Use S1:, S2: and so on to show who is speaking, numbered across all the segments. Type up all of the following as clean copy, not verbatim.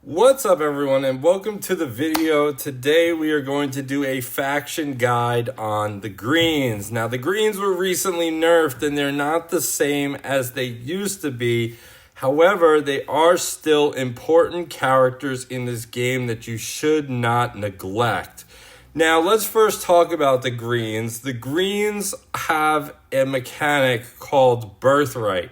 S1: What's up, everyone, and welcome to the video. Today we are going to do a faction guide on the greens. Now, the greens were recently nerfed and they're not the same as they used to be. However, they are still important characters in this game that you should not neglect. Now, let's first talk about the greens. The greens have a mechanic called birthright,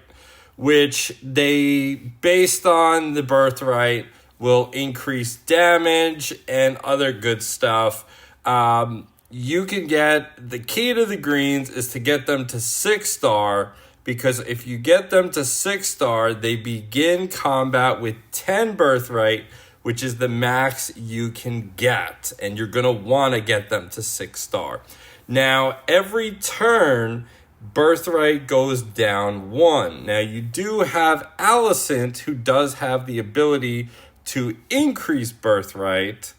S1: which they, based on the birthright, will increase damage and other good stuff. You can get, the key to the greens is to get them to 6-star, because if you get them to 6-star, they begin combat with 10 birthright, which is the max you can get, and you're going to want to get them to 6-star. Now, every turn, birthright goes down 1. Now, you do have Alicent, who does have the ability to increase birthright,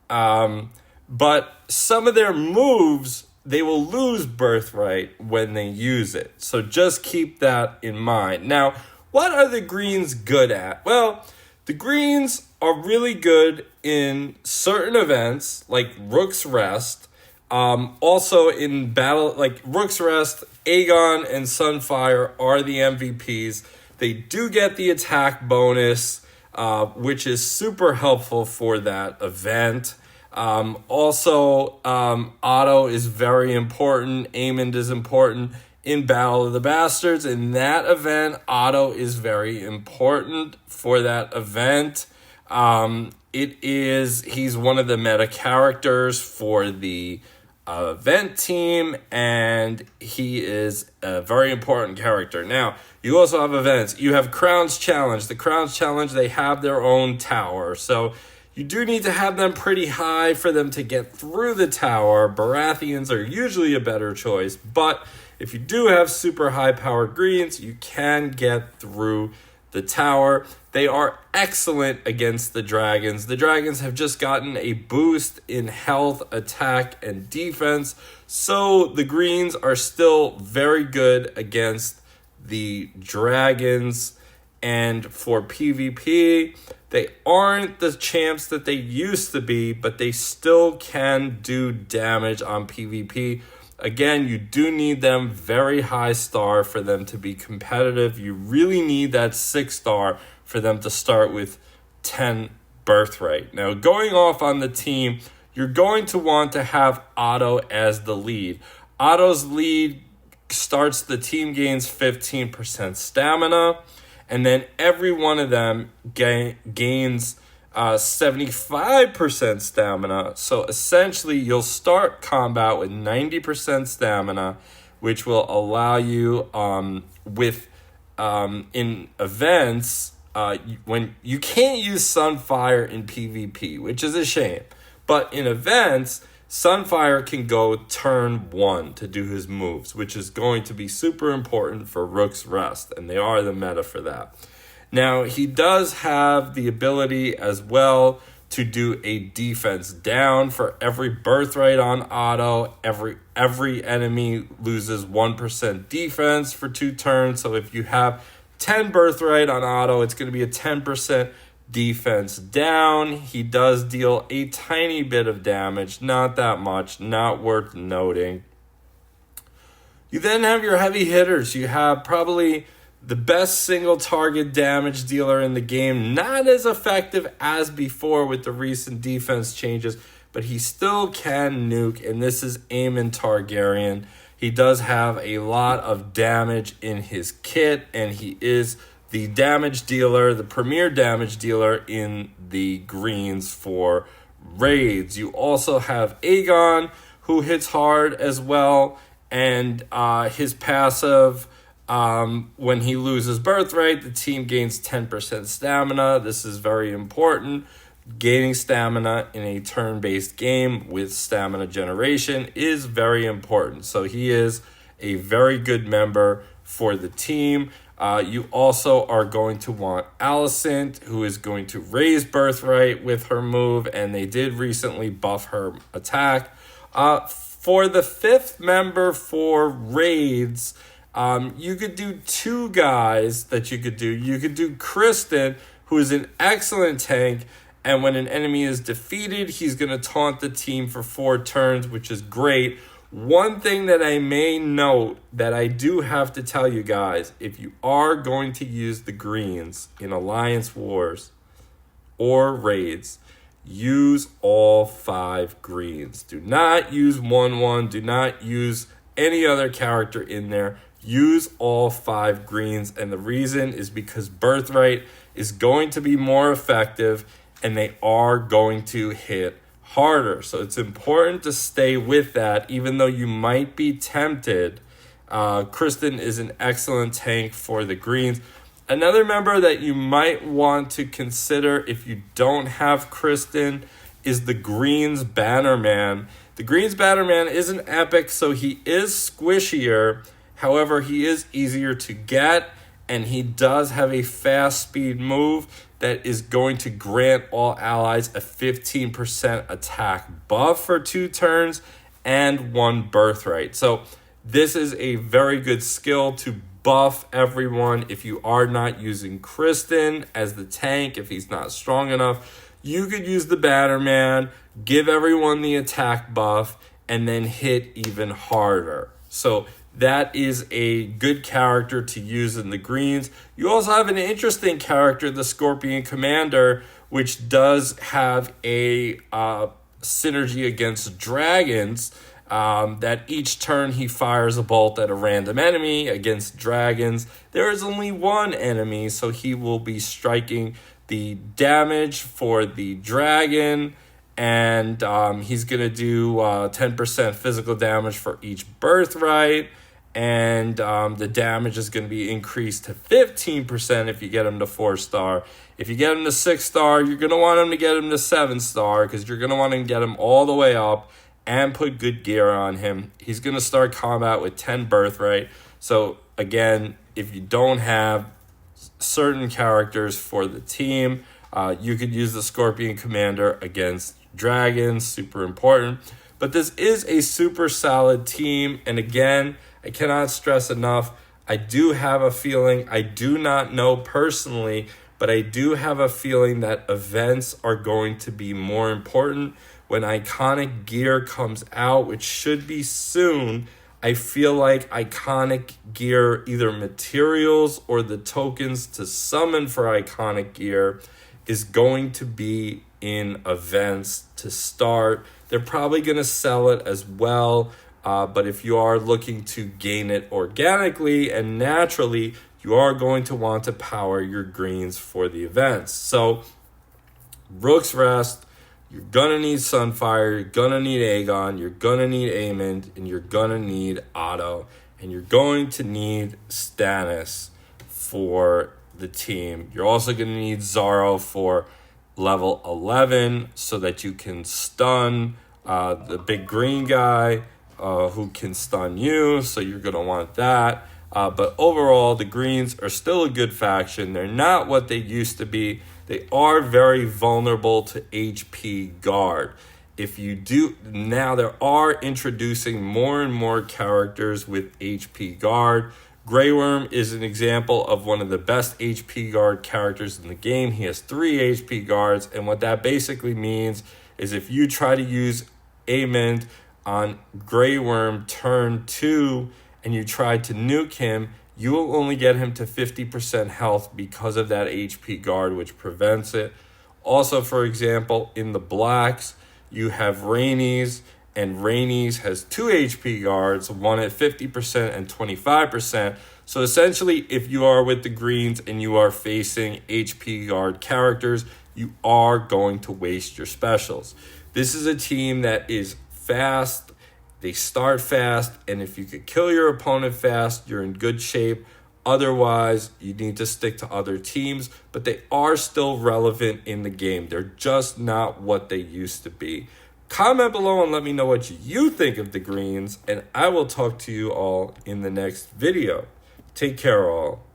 S1: but some of their moves, they will lose birthright when they use it. So just keep that in mind. Now, what are the greens good at? Well, the greens are really good in certain events, like Rook's Rest. Also in battle, like Rook's Rest, Aegon and Sunfire are the MVPs. They do get the attack bonus, which is super helpful for that event. Also, Otto is very important. Aemond is important in Battle of the Bastards. In that event, Otto is very important for that event. He's one of the meta characters for the event team, and he is a very important character. Now, you also have events. You have Crown's Challenge. The Crown's Challenge, they have their own tower. So you do need to have them pretty high for them to get through the tower. Baratheons are usually a better choice, but if you do have super high-powered greens, you can get through the tower. They are excellent against the dragons. The dragons have just gotten a boost in health, attack, and defense, so the greens are still very good against the dragons. And for PvP, they aren't the champs that they used to be, but they still can do damage on PvP. Again, you do need them very high star for them to be competitive. You really need that 6-star for them to start with 10 birthright. Now, going off on the team, you're going to want to have Otto as the lead. Otto's lead starts, the team gains 15% stamina, and then every one of them gains 75% stamina. So essentially, you'll start combat with 90% stamina, which will allow you in events, when you can't use Sunfire in PvP, which is a shame. But in events, Sunfire can go turn 1 to do his moves, which is going to be super important for Rook's Rest, and they are the meta for that. Now, he does have the ability as well to do a defense down. For every birthright on Otto, every enemy loses 1% defense for 2 turns. So if you have 10 birthright on Otto, it's going to be a 10% defense down. He does deal a tiny bit of damage, not that much, not worth noting. You then have your heavy hitters. You have probably the best single target damage dealer in the game, not as effective as before with the recent defense changes, but he still can nuke, and this is Aemond Targaryen. He does have a lot of damage in his kit, and he is the damage dealer, the premier damage dealer in the greens for raids. You also have Aegon, who hits hard as well, and his passive, when he loses birthright, the team gains 10% stamina. This is very important. Gaining stamina in a turn-based game with stamina generation is very important. So he is a very good member for the team. You also are going to want Alicent, who is going to raise birthright with her move, and they did recently buff her attack. For the 5th member for raids, you could do 2 guys that you could do. You could do Kristen, who is an excellent tank. And when an enemy is defeated, he's going to taunt the team for 4 turns, which is great. One thing that I may note that I do have to tell you guys, if you are going to use the greens in Alliance Wars or raids, use all 5 greens. Do not use 1/1. Do not use any other character in there. Use all 5 greens. And the reason is because Birthright is going to be more effective and they are going to hit harder. So it's important to stay with that, even though you might be tempted. Kristen is an excellent tank for the greens. Another member that you might want to consider if you don't have Kristen is the Greens Bannerman. The Greens Bannerman is an epic, so he is squishier. However, he is easier to get, and he does have a fast speed move that is going to grant all allies a 15% attack buff for 2 turns and 1 birthright. So this is a very good skill to buff everyone. If you are not using Kristen as the tank, if he's not strong enough, you could use the Bannerman, give everyone the attack buff, and then hit even harder. So that is a good character to use in the greens. You also have an interesting character, the Scorpion Commander, which does have a synergy against dragons, that each turn he fires a bolt at a random enemy. Against dragons, there is only 1 enemy, so he will be striking the damage for the dragon, and he's going to do 10% physical damage for each birthright. And the damage is going to be increased to 15% if you get him to 4-star. If you get him to 6-star, you're going to want him to get him to 7-star because you're going to want to get him all the way up and put good gear on him. He's going to start combat with 10 birthright. So again, if you don't have certain characters for the team, you could use the Scorpion Commander against dragons. Super important. But this is a super solid team. And again, I cannot stress enough, I do have a feeling, I do not know personally, but I do have a feeling that events are going to be more important. When iconic gear comes out, which should be soon, I feel like iconic gear, either materials or the tokens to summon for iconic gear, is going to be in events to start. They're probably going to sell it as well. But if you are looking to gain it organically and naturally, you are going to want to power your greens for the events. So, Rook's Rest, you're going to need Sunfire, you're going to need Aegon, you're going to need Aemond, and you're going to need Otto. And you're going to need Stannis for the team. You're also going to need Zaro for level 11 so that you can stun the big green guy. Who can stun you, so you're going to want that. But overall, the greens are still a good faction. They're not what they used to be. They are very vulnerable to HP guard. If you do, now they are introducing more and more characters with HP guard. Grey Worm is an example of one of the best HP guard characters in the game. He has 3 HP guards, and what that basically means is if you try to use Aemond on Grey Worm turn 2 and you try to nuke him, you will only get him to 50% health because of that HP guard, which prevents it. Also, for example, in the blacks, you have Rhaenys, and Rhaenys has 2 HP guards, one at 50% and 25%. So essentially, if you are with the greens and you are facing HP guard characters, you are going to waste your specials. This is a team that is fast, they start fast, and if you could kill your opponent fast, you're in good shape. Otherwise, you need to stick to other teams, but they are still relevant in the game. They're just not what they used to be. Comment below and let me know what you think of the greens, and I will talk to you all in the next video. Take care, all.